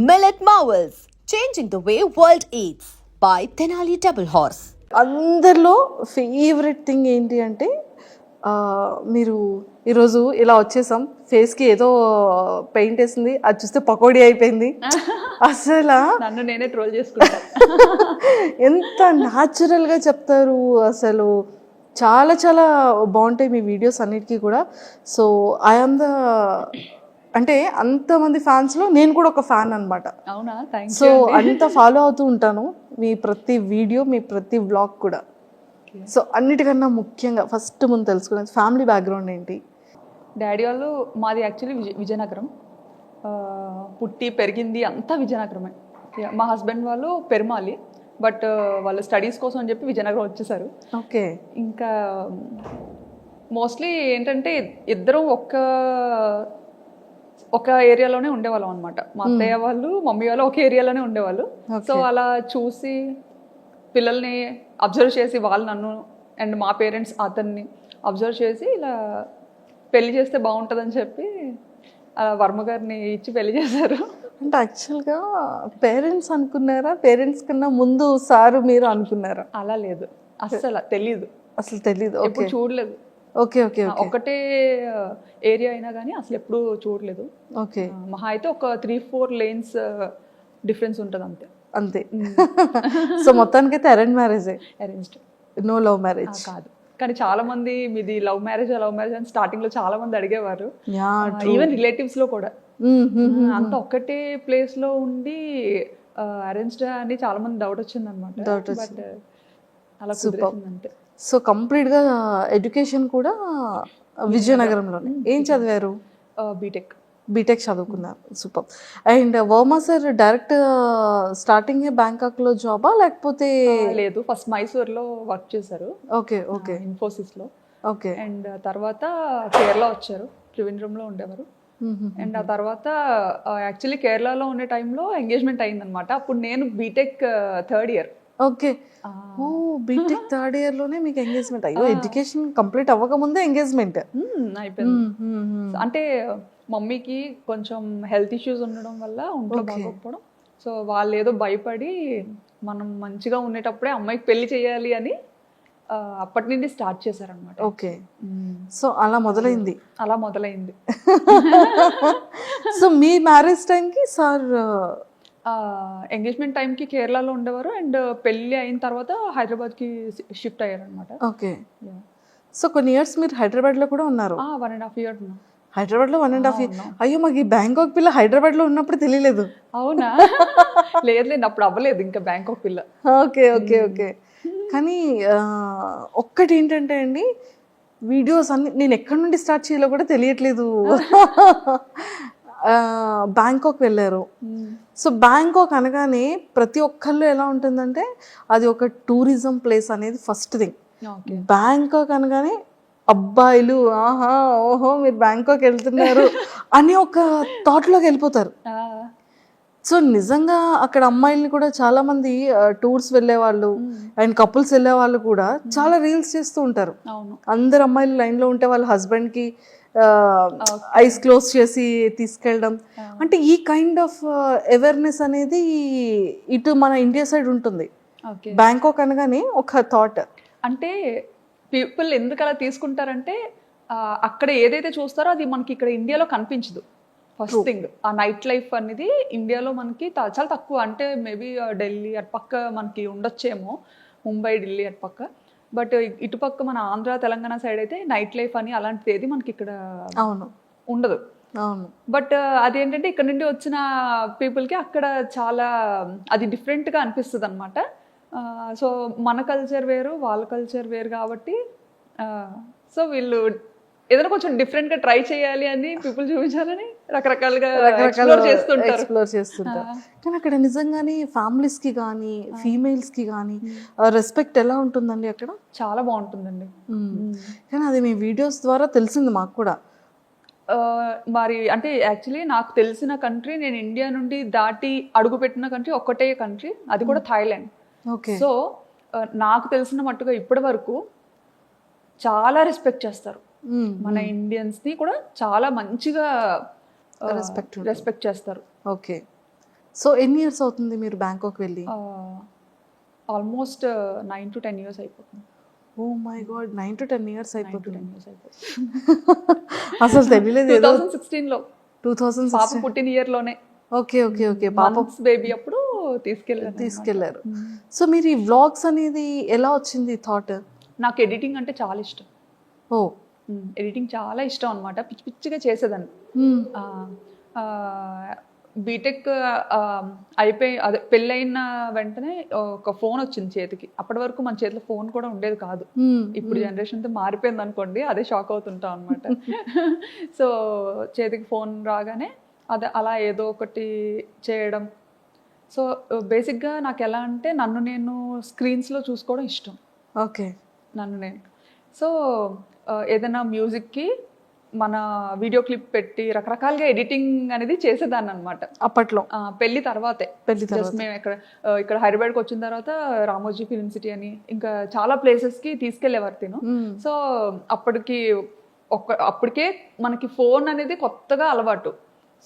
Millet Marvels, changing the way world eats by Tenali Double Horse. అందరిలో favourite thing ఏంటి అంటే ఆ, మీరు ఈరోజు ఇలా వచ్చేసాం ఫేస్కి ఏదో పెయింట్ వేసింది అది చూస్తే పకోడీ అయిపోయింది అసలు నన్ను నేనే ట్రోల్ చేసుకుంటా. ఎంత న్యాచురల్గా చెప్తారు అసలు చాలా చాలా బాగుంటాయి మీ వీడియోస్ అన్నిటికీ కూడా. సో ఐఆమ్ ద అంటే అంతమంది ఫ్యాన్స్లో నేను కూడా ఒక ఫ్యాన్ అనమాట. అవునా, థ్యాంక్ సో అంత ఫాలో అవుతూ ఉంటాను మీ ప్రతి వీడియో మీ ప్రతి వ్లాగ్ కూడా. సో అన్నిటికన్నా ముఖ్యంగా ఫస్ట్ ముందు తెలుసుకునేది ఫ్యామిలీ బ్యాక్గ్రౌండ్ ఏంటి? డాడీ వాళ్ళు మాది యాక్చువల్లీ విజయనగరం, పుట్టి పెరిగింది అంతా విజయనగరమే. మా హస్బెండ్ వాళ్ళు పెరుమాలి, బట్ వాళ్ళు స్టడీస్ కోసం అని చెప్పి విజయనగరం వచ్చేసారు. ఓకే. ఇంకా మోస్ట్లీ ఏంటంటే ఇద్దరం ఒక ఏరియాలోనే ఉండేవాళ్ళం అనమాట. మా అత్తయ్య వాళ్ళు మమ్మీ వాళ్ళు ఒక ఏరియాలోనే ఉండేవాళ్ళు. సో అలా చూసి పిల్లల్ని అబ్జర్వ్ చేసి వాళ్ళు నన్ను అండ్ మా పేరెంట్స్ అతన్ని అబ్జర్వ్ చేసి ఇలా పెళ్లి చేస్తే బాగుంటుందని చెప్పి వర్మ గారిని ఇచ్చి పెళ్లి చేశారు. అంటే యాక్చువల్గా పేరెంట్స్ అనుకున్నారా, పేరెంట్స్ కన్నా ముందు సారు మీరు అనుకున్నారా? అలా లేదు, అస్సలు తెలీదు, అసలు తెలీదు. ఎప్పుడు చూడలేదు. ఓకే ఓకే ఒకటే ఏరియా అయినా కానీ అసలు ఎప్పుడు చూడలేదు. ఓకే. మహా అయితే ఒక 3-4 lanes డిఫరెన్స్ ఉంటుంది అంతే. అంతే. సో మొత్తానికైతే అరేంజ్ మ్యారేజే, అరేంజ్డ్, నో లవ్ మ్యారేజ్ కాదు. కానీ చాలా మంది మీది లవ్ మ్యారేజ్ అని స్టార్టింగ్ లో చాలా మంది అడిగేవారు, యా ఈవెన్ రిలేటివ్స్ లో కూడా. అంత ఒక్కటే ప్లేస్ లో ఉండి అరేంజ్డ్ అని చాలా మంది డౌట్ వచ్చింది అనమాట. బట్ అలా కుదిరేసింది అంతే. సో కంప్లీట్గా ఎడ్యుకేషన్ కూడా విజయనగరంలోనే. ఏం చదివారు? బీటెక్. బీటెక్ చదువుకున్నారు, super. And Varma sir direct starting బ్యాంకాక్లో జాబా లేకపోతే? లేదు, ఫస్ట్ మైసూర్లో వర్క్ చేశారు. Okay okay. ఇన్ఫోసిస్లో. ఓకే. అండ్ తర్వాత కేరళ వచ్చారు, త్రివేంద్రంలో ఉండేవారు. అండ్ ఆ తర్వాత యాక్చువల్లీ కేరళలో ఉండే టైంలో ఎంగేజ్మెంట్ అయిందనమాట. అప్పుడు నేను బీటెక్ 3rd year. ఓకే. ఓ బీటెక్ 3rd year లోనే మీకు ఎంగేజ్మెంట్? అయ్యో, ఎడ్యుకేషన్ కంప్లీట్ అవ్వక ముందే ఎంగేజ్మెంట్ అయిపోయింది. అంటే మమ్మీకి కొంచెం హెల్త్ ఇష్యూస్ ఉండడం వల్ల ఒంట్లో బాగోకపోవడం, సో వాళ్ళు ఏదో భయపడి మనం మంచిగా ఉండేటప్పుడే అమ్మాయికి పెళ్లి చేయాలి అని అప్పటి నుండి స్టార్ట్ చేశారనమాట. ఓకే. సో అలా మొదలైంది. అలా మొదలైంది. సో మీ మ్యారేజ్ టైంకి సార్ ఎంగేజ్మెంట్ టైంకి కేరళలో ఉండేవారు, అండ్ పెళ్ళి అయిన తర్వాత హైదరాబాద్కి షిఫ్ట్ అయ్యారనమాట. ఓకే. సో కొన్ని ఇయర్స్ మీరు హైదరాబాద్లో కూడా ఉన్నారు? 1.5 years ఉన్నా హైదరాబాద్లో. 1.5 years. అయ్యో, మాకు ఈ బ్యాంకాక్ పిల్ల హైదరాబాద్లో ఉన్నప్పుడు తెలియలేదు. అవునా? లేదు, అప్పుడు అవ్వలేదు ఇంకా బ్యాంకాక్ పిల్ల. Okay okay okay. కానీ ఒక్కటి ఏంటంటే అండి, వీడియోస్ అన్ని నేను ఎక్కడి నుండి స్టార్ట్ చేయాలో కూడా తెలియట్లేదు. బ్యాంకాక్ వెళ్ళారు. సో బ్యాంకాక్ అనగానే ప్రతి ఒక్కళ్ళు ఎలా ఉంటుందంటే అది ఒక టూరిజం ప్లేస్ అనేది ఫస్ట్ థింగ్. బ్యాంకాక్ అనగానే అబ్బాయిలు ఆహా ఓహో మీరు బ్యాంకాక్ వెళ్తున్నారు అని ఒక థాట్లోకి వెళ్ళిపోతారు. సో నిజంగా అక్కడ అమ్మాయిల్ని కూడా చాలా మంది టూర్స్ వెళ్ళే వాళ్ళు అండ్ కపుల్స్ వెళ్ళే వాళ్ళు కూడా చాలా రీల్స్ చేస్తూ ఉంటారు. అందరు అమ్మాయిలు లైన్లో ఉంటే వాళ్ళ హస్బెండ్కి ఐస్ క్లోజ్ చేసి తీసుకెళ్ళడం. అంటే ఈ కైండ్ ఆఫ్ అవేర్నెస్ అనేది ఇటు మన ఇండియా సైడ్ ఉంటుంది. బ్యాంకాక్ అనగానే ఒక థాట్. అంటే పీపుల్ ఎందుకు అలా తీసుకుంటారంటే అక్కడ ఏదైతే చూస్తారో అది మనకి ఇక్కడ ఇండియాలో కనిపించదు. ఫస్ట్ థింగ్, ఆ నైట్ లైఫ్ అనేది ఇండియాలో మనకి చాలా తక్కువ. అంటే మేబీ ఢిల్లీ అటు పక్క మనకి ఉండొచ్చేమో, ముంబై ఢిల్లీ అటు పక్క. బట్ ఇటుపక్క మన ఆంధ్ర తెలంగాణ సైడ్ అయితే నైట్ లైఫ్ అని అలాంటిది ఏది మనకి ఇక్కడ ఉండదు. బట్ అదేంటంటే ఇక్కడ నుండి వచ్చిన పీపుల్కి అక్కడ చాలా అది డిఫరెంట్గా అనిపిస్తుంది అనమాట. సో మన కల్చర్ వేరు, వాళ్ళ కల్చర్ వేరు కాబట్టి సో వీళ్ళు ఏదైనా కొంచెం డిఫరెంట్గా ట్రై చేయాలి అని పీపుల్ చూపించాలని రకరకాలుగా ఎక్స్ప్లోర్ చేస్తుంటారు. కానీ అక్కడ నిజంగానే ఫ్యామిలీస్కి కానీ ఫీమేల్స్కి కానీ రెస్పెక్ట్ ఎలా ఉంటుందండి అక్కడ? చాలా బాగుంటుందండి. కానీ అది మీ వీడియోస్ ద్వారా తెలిసింది మాకు కూడా. మరి అంటే యాక్చువల్లీ నాకు తెలిసిన కంట్రీ, నేను ఇండియా నుండి దాటి అడుగుపెట్టిన కంట్రీ ఒక్కటే కంట్రీ, అది కూడా థాయిలాండ్. సో నాకు తెలిసిన మట్టుగా ఇప్పటి వరకు చాలా రెస్పెక్ట్ చేస్తారు. మన ఇండియన్స్ని కూడా చాలా మంచిగా రెస్పెక్ట్ చేస్తారు. ఓకే. సో ఎన్ని ఇయర్స్ అవుతుంది మీరు బ్యాంకాక్ వెళ్ళి? ఆల్మోస్ట్ 9 to 10 years అయిపోతుంది. Oh my God, 9 to 10 years 9 to అయిపోతుంది. 10 years అయిపోతుంది. అసలు తెలియలేదు. ఏదో 2016లో 2006. పాప పుట్టిన ఇయర్ లోనే ఓకే ఓకే ఓకే, పాప బేబీ అప్పుడు తీసుకెళ్లారు. సో మీరు ఈ వ్లాగ్స్ అనేది ఎలా వచ్చింది థాట్? నాకు ఎడిటింగ్ అంటే చాలా ఇష్టం. ఓ ఎడిటింగ్ చాలా ఇష్టం అనమాట. పిచ్చి పిచ్చిగా చేసేదాన్ని. బీటెక్ అయిపోయి అదే పెళ్ళైన వెంటనే ఒక ఫోన్ వచ్చింది చేతికి. అప్పటి వరకు మన చేతిలో ఫోన్ కూడా ఉండేది కాదు. ఇప్పుడు జనరేషన్ తో మారిపోయింది అనుకోండి, అదే షాక్ అవుతుంటాం అనమాట. సో చేతికి ఫోన్ రాగానే అదే అలా ఏదో ఒకటి చేయడం. సో బేసిక్గా నాకు ఎలా అంటే నన్ను నేను స్క్రీన్స్లో చూసుకోవడం ఇష్టం. ఓకే, నన్ను నేను. సో ఏదైనా మ్యూజిక్కి మన వీడియో క్లిప్ పెట్టి రకరకాలుగా ఎడిటింగ్ అనేది చేసేదాన్ని అనమాట అప్పట్లో. పెళ్లి తర్వాతే. జస్ట్ మేము ఇక్కడ హైదరాబాద్కి వచ్చిన తర్వాత రామోజీ ఫిల్మ్ సిటీ అని ఇంకా చాలా ప్లేసెస్కి తీసుకెళ్లేవారు తిను. సో అప్పటికే మనకి ఫోన్ అనేది కొత్తగా అలవాటు.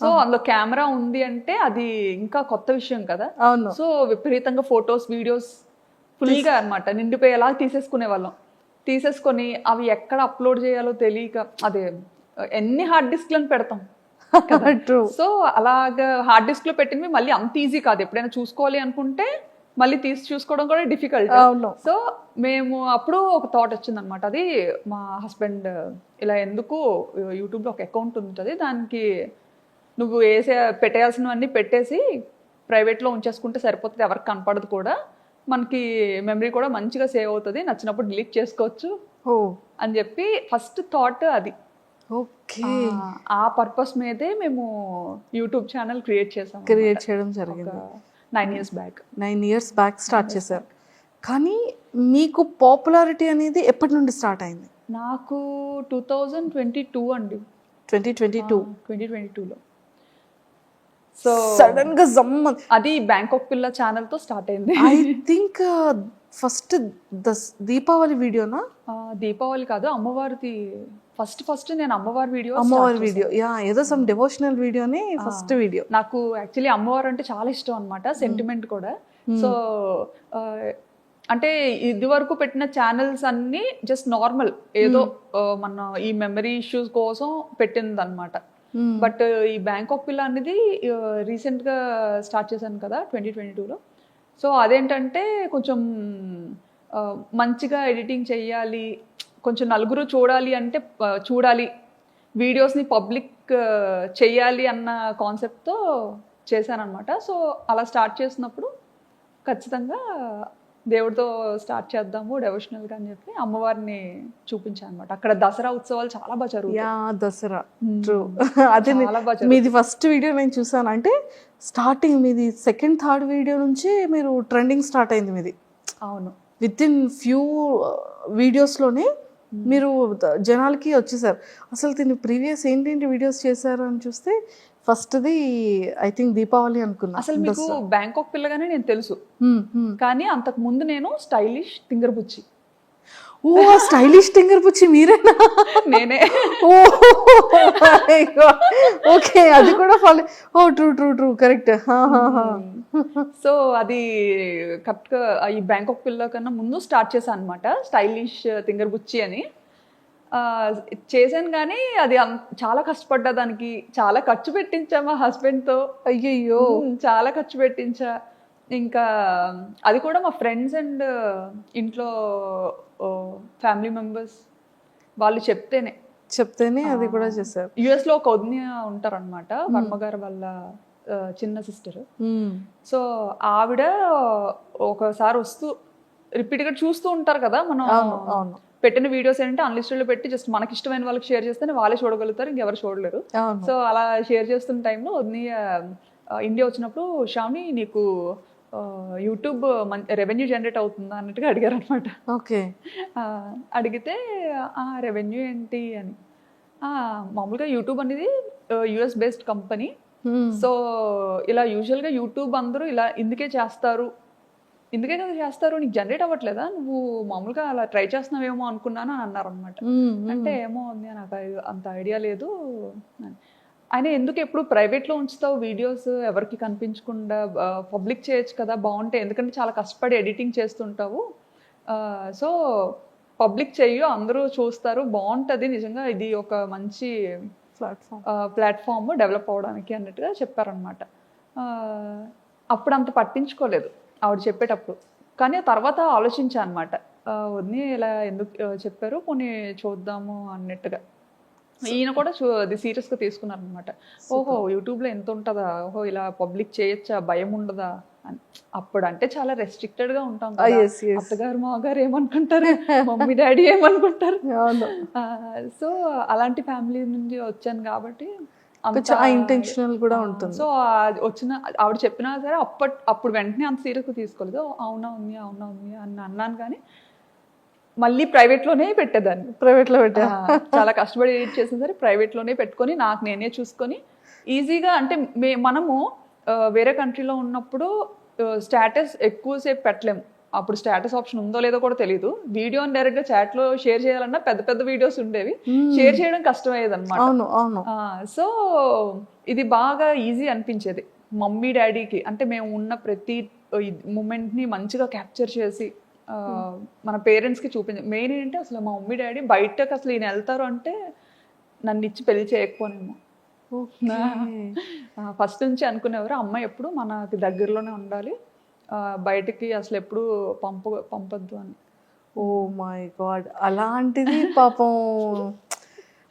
సో అందులో కెమెరా ఉంది అంటే అది ఇంకా కొత్త విషయం కదా. సో విపరీతంగా ఫొటోస్ వీడియోస్ ఫుల్గా అనమాట నిండిపోయేలా తీసేసుకునే వాళ్ళం. తీసేసుకొని అవి ఎక్కడ అప్లోడ్ చేయాలో తెలియక అదే ఎన్ని హార్డ్ డిస్క్లను పెడతాం. సో అలాగా హార్డ్ డిస్క్ లో పెట్టినవి మళ్ళీ అంత ఈజీ కాదు. ఎప్పుడైనా చూసుకోవాలి అనుకుంటే మళ్ళీ తీసి చూసుకోవడం కూడా డిఫికల్ట్. సో మేము అప్పుడు ఒక థాట్ వచ్చింది అనమాట. అది మా హస్బెండ్ ఇలా ఎందుకు యూట్యూబ్లో ఒక అకౌంట్ ఉంటుంది, దానికి నువ్వు పెట్టేయాల్సినవన్నీ పెట్టేసి ప్రైవేట్లో ఉంచేసుకుంటే సరిపోతుంది, ఎవరికి కనపడదు కూడా, మనకి మెమరీ కూడా మంచిగా సేవ్ అవుతుంది, నచ్చినప్పుడు డిలీట్ చేసుకోవచ్చు అని చెప్పి ఫస్ట్ థాట్ అది. ఓకే, ఆ పర్పస్ మీదే మేము యూట్యూబ్ ఛానల్ క్రియేట్ చేయడం జరిగింది 9 years back. 9 years back start చేశారు. కానీ మీకు పాపులారిటీ అనేది ఎప్పటి నుండి స్టార్ట్ అయింది? నాకు 2022 అండి. 2022లో. సో సడన్ గా అది బ్యాంకాక్ పిల్ల ఛానల్ తో స్టార్ట్ అయింది. ఐ థింక్ ఫస్ట్ దీపావళి వీడియోనా? దీపావళి కాదు, అమ్మవారిది. ఫస్ట్ నేను అమ్మవారి వీడియో ఏదో సమ్ డివోషనల్ వీడియోని ఫస్ట్ వీడియో. నాకు యాక్చువల్లీ అమ్మవారు అంటే చాలా ఇష్టం అనమాట, సెంటిమెంట్ కూడా. సో అంటే ఇది వరకు పెట్టిన ఛానల్స్ అన్ని జస్ట్ నార్మల్ ఏదో మన ఈ మెమరీ ఇష్యూస్ కోసం పెట్టింది అనమాట. బట్ ఈ బ్యాంకాక్ పిల్ల అనేది రీసెంట్ గా స్టార్ట్ చేశాను కదా 2022లో. సో అదేంటంటే కొంచెం మంచిగా ఎడిటింగ్ చెయ్యాలి, కొంచెం నలుగురు చూడాలి అంటే చూడాలి, వీడియోస్ని పబ్లిక్ చెయ్యాలి అన్న కాన్సెప్ట్తో చేశానమాట. సో అలా స్టార్ట్ చేసినప్పుడు ఖచ్చితంగా దేవుడితో స్టార్ట్ చేద్దాము డెవోషనల్గా అని చెప్పి అమ్మవారిని చూపించాను అనమాట. అక్కడ దసరా ఉత్సవాలు చాలా బాగా జరుగుతాయి. దసరా అదే మీది ఫస్ట్ వీడియో నేను చూసాను. అంటే స్టార్టింగ్ మీది సెకండ్ థర్డ్ వీడియో నుంచి మీరు ట్రెండింగ్ స్టార్ట్ అయింది మీది. అవును, విత్ ఇన్ ఫ్యూ వీడియోస్లోనే మీరు జనాలకి వచ్చేసారు. అసలు దీన్ని ప్రీవియస్ ఏంటేంటి వీడియోస్ చేశారు అని చూస్తే ఫస్ట్ది ఐ థింక్ దీపావళి అనుకున్నా. అసలు మీకు బ్యాంకాక్ పిల్లగానే నేను తెలుసు, కానీ అంతకు ముందు నేను స్టైలిష్ తింగర్ బుచ్చి. ఓ స్టైలిష్ తింగర్ బుచ్చి మీరేనా? నేనే. ఓకే, అది కూడా ఫాలో. ఓ ట్రూ కరెక్ట్. సో అది కరెక్ట్గా ఈ బ్యాంకాక్ పిల్ల కన్నా ముందు స్టార్ట్ చేశాను అనమాట, స్టైలిష్ తింగర్ బుచ్చి అని చేశాను. కానీ అది చాలా కష్టపడ్డా, దానికి చాలా ఖర్చు పెట్టించా మా హస్బెండ్తో. అయ్యయ్యో, చాలా ఖర్చు పెట్టించా. ఇంకా అది కూడా మా ఫ్రెండ్స్ అండ్ ఇంట్లో ఫ్యామిలీ మెంబర్స్ వాళ్ళు చెప్తేనే అది కూడా చేశారు. యుఎస్లో ఒక వదిన ఉంటారనమాట, వర్మగారు వాళ్ళ చిన్న సిస్టర్. సో ఆవిడ ఒకసారి వస్తూ రిపీట్గా చూస్తూ ఉంటారు కదా, మనం పెట్టిన వీడియోస్ ఏంటంటే అన్లిస్టెడ్లో పెట్టి జస్ట్ మనకి ఇష్టమైన వాళ్ళకి షేర్ చేస్తేనే వాళ్ళే చూడగలుగుతారు, ఇంకెవరు చూడలేరు. సో అలా షేర్ చేస్తున్న టైంలో వదిన ఇండియా వచ్చినప్పుడు శ్రావణి నీకు యూట్యూబ్ రెవెన్యూ జనరేట్ అవుతుందా అన్నట్టుగా అడిగారు అనమాట. ఓకే, అడిగితే రెవెన్యూ ఏంటి అని, మామూలుగా యూట్యూబ్ అనేది యుఎస్ బేస్డ్ కంపెనీ. సో ఇలా యూజువల్గా యూట్యూబ్ అందరూ ఇలా ఇందుకే కదా చేస్తారు, నీకు జనరేట్ అవ్వట్లేదా, నువ్వు మామూలుగా అలా ట్రై చేస్తున్నావేమో అనుకున్నాను అని అన్నారు అనమాట. అంటే ఏమో ఉంది నాకు అంత ఐడియా లేదు. ఆయన ఎందుకు ఎప్పుడు ప్రైవేట్లో ఉంచుతావు వీడియోస్, ఎవరికి కనిపించకుండా పబ్లిక్ చేయొచ్చు కదా, బాగుంటాయి, ఎందుకంటే చాలా కష్టపడి ఎడిటింగ్ చేస్తుంటావు, సో పబ్లిక్ చెయ్యు, అందరూ చూస్తారు, బాగుంటుంది, నిజంగా ఇది ఒక మంచి ప్లాట్ఫామ్ డెవలప్ అవ్వడానికి అన్నట్టుగా చెప్పారనమాట. అప్పుడు అంత పట్టించుకోలేదు ఆవిడ చెప్పేటప్పుడు, కానీ ఆ తర్వాత ఆలోచించాను అనమాట, వదిని ఇలా ఎందుకు చెప్పారు, పోనీ చూద్దాము అన్నట్టుగా. ఈయన కూడా అది సీరియస్గా తీసుకున్నారు అనమాట. ఓహో యూట్యూబ్లో ఎంత ఉంటుందా, ఓహో ఇలా పబ్లిక్ చేయొచ్చా, భయం ఉండదా అని. అప్పుడు అంటే చాలా రెస్ట్రిక్టెడ్గా ఉంటాం కదా, అత్తగారు మాగారు ఏమనుకుంటారు, మమ్మీ డాడీ ఏమనుకుంటారు. సో అలాంటి ఫ్యామిలీ నుండి వచ్చాను కాబట్టి ఇంటెన్షనల్ కూడా ఉంటుంది. సో వచ్చిన ఆవిడ చెప్పినా సరే అప్పుడు వెంటనే అంత సీరియస్గా తీసుకోలేదు. అవునా ఉంది అని అన్నాను, కానీ మళ్ళీ ప్రైవేట్లోనే పెట్టేదాన్ని. ప్రైవేట్లో పెట్టా చాలా కష్టపడి ఎడిట్ చేసిన సరే ప్రైవేట్లోనే పెట్టుకొని నాకు నేనే చూసుకొని ఈజీగా, అంటే మనము వేరే కంట్రీలో ఉన్నప్పుడు స్టేటస్ ఎక్కువసేపు పెట్టలేము, అప్పుడు స్టేటస్ ఆప్షన్ ఉందో లేదో కూడా తెలియదు. వీడియోని డైరెక్ట్గా చాట్లో షేర్ చేయాలన్నా పెద్ద వీడియోస్ ఉండేవి, షేర్ చేయడం కష్టమయ్యేది అనమాట. సో ఇది బాగా ఈజీ అనిపించేది మమ్మీ డాడీకి, అంటే మేము ఉన్న ప్రతి మూమెంట్ని మంచిగా క్యాప్చర్ చేసి మన పేరెంట్స్కి చూపించాలి. మెయిన్ ఏంటంటే అసలు మా మమ్మీ డాడీ బయటకు అసలు ఈయన వెళ్తారు అంటే నన్ను ఇచ్చి పెళ్లి చేయకపోనేమో. ఫస్ట్ నుంచి అనుకునేవారు అమ్మాయి ఎప్పుడు మనకి దగ్గరలోనే ఉండాలి, బయటికి అసలు ఎప్పుడు పంపొద్దు అని. ఓ మై గాడ్, అలాంటిది పాపం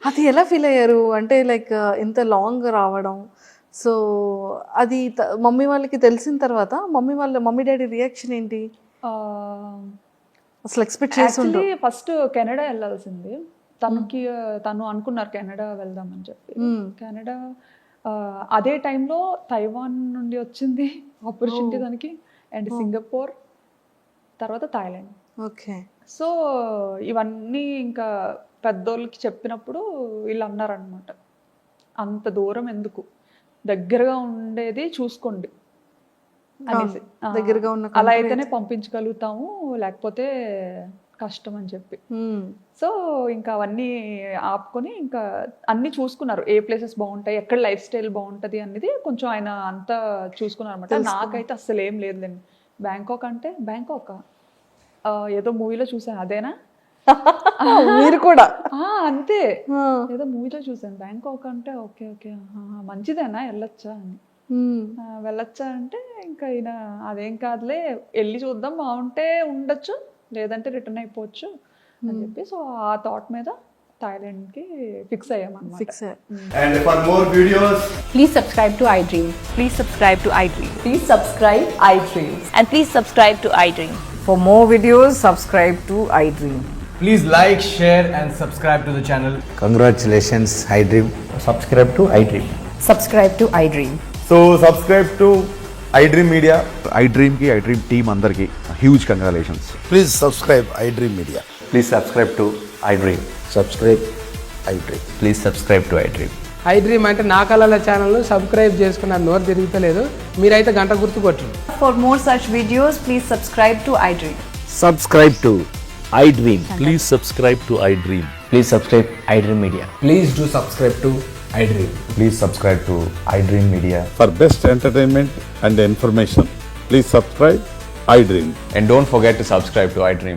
అది ఎలా ఫీల్ అయ్యారు అంటే లైక్ ఇంత లాంగ్ రావడం. సో అది మమ్మీ వాళ్ళకి తెలిసిన తర్వాత మమ్మీ డాడీ రియాక్షన్ ఏంటి అసలు ఎక్స్పెక్ట్ చేసి? ఫస్ట్ కెనడా వెళ్ళాల్సింది తను అనుకున్నారు కెనడా వెళ్దామని చెప్పి. కెనడా అదే టైంలో తైవాన్ నుండి వచ్చింది ఆపర్చునిటీ దానికి, అండ్ సింగపూర్, తర్వాత థాయిలాండ్. ఓకే. సో ఇవన్నీ ఇంకా పెద్దోళ్ళకి చెప్పినప్పుడు వీళ్ళు అన్నారనమాట, అంత దూరం ఎందుకు, దగ్గరగా ఉండేది చూసుకోండి అనేసి. దగ్గరగా ఉన్న అలా అయితేనే పంపించగలుగుతాము, లేకపోతే కష్టం అని చెప్పి. సో ఇంకా అవన్నీ ఆపుకొని ఇంకా అన్ని చూసుకున్నారు, ఏ ప్లేసెస్ బాగుంటాయి, ఎక్కడ లైఫ్ స్టైల్ బాగుంటుంది అనేది కొంచెం ఆయన అంతా చూసుకున్నారు అనమాట. నాకైతే అస్సలు ఏం లేదులేండి. బ్యాంకాక్ అంటే బ్యాంకాక్ ఏదో మూవీలో చూసాను, అదేనా మీరు కూడా? అంతే, ఏదో మూవీలో చూసాను బ్యాంకాక్ అంటే ఓకే ఓకే మంచిదేనా వెళ్ళొచ్చా అని. వెళ్ళొచ్చా అంటే ఇంకా ఈయన అదేం కాదులే వెళ్ళి చూద్దాం, బాగుంటే ఉండొచ్చు, లేదంటే రిటర్న్ అయిపోవచ్చు అని చెప్పి. సో ఆ థాట్ మీద థాయిలాండ్ కి fix అయ్యామన్నమాట. And for more videos, Please subscribe to iDream. Please subscribe to iDream. Please subscribe iDream. And please subscribe to iDream. For more videos, subscribe to iDream. please like, share and subscribe to the channel. Congratulations, iDream. Subscribe to iDream. Subscribe to iDream. So subscribe to iDream Media. iDream ki iDream team andarki huge congratulations. Please subscribe iDream Media. Please subscribe to iDream. Subscribe iDream. Please subscribe to iDream. iDream అంటే నా కళల channel subscribe చేసుకున్నారు, నోరు తిరుగుతలేదు, మీరైతే గంట గుర్తు కొట్టండి. For more such videos, please subscribe to iDream. Subscribe to iDream. Please subscribe to iDream. Please subscribe iDream Media. Please do subscribe to iDream. Please subscribe to iDream Media. For best entertainment and information, please subscribe iDream. And don't forget to subscribe to iDream.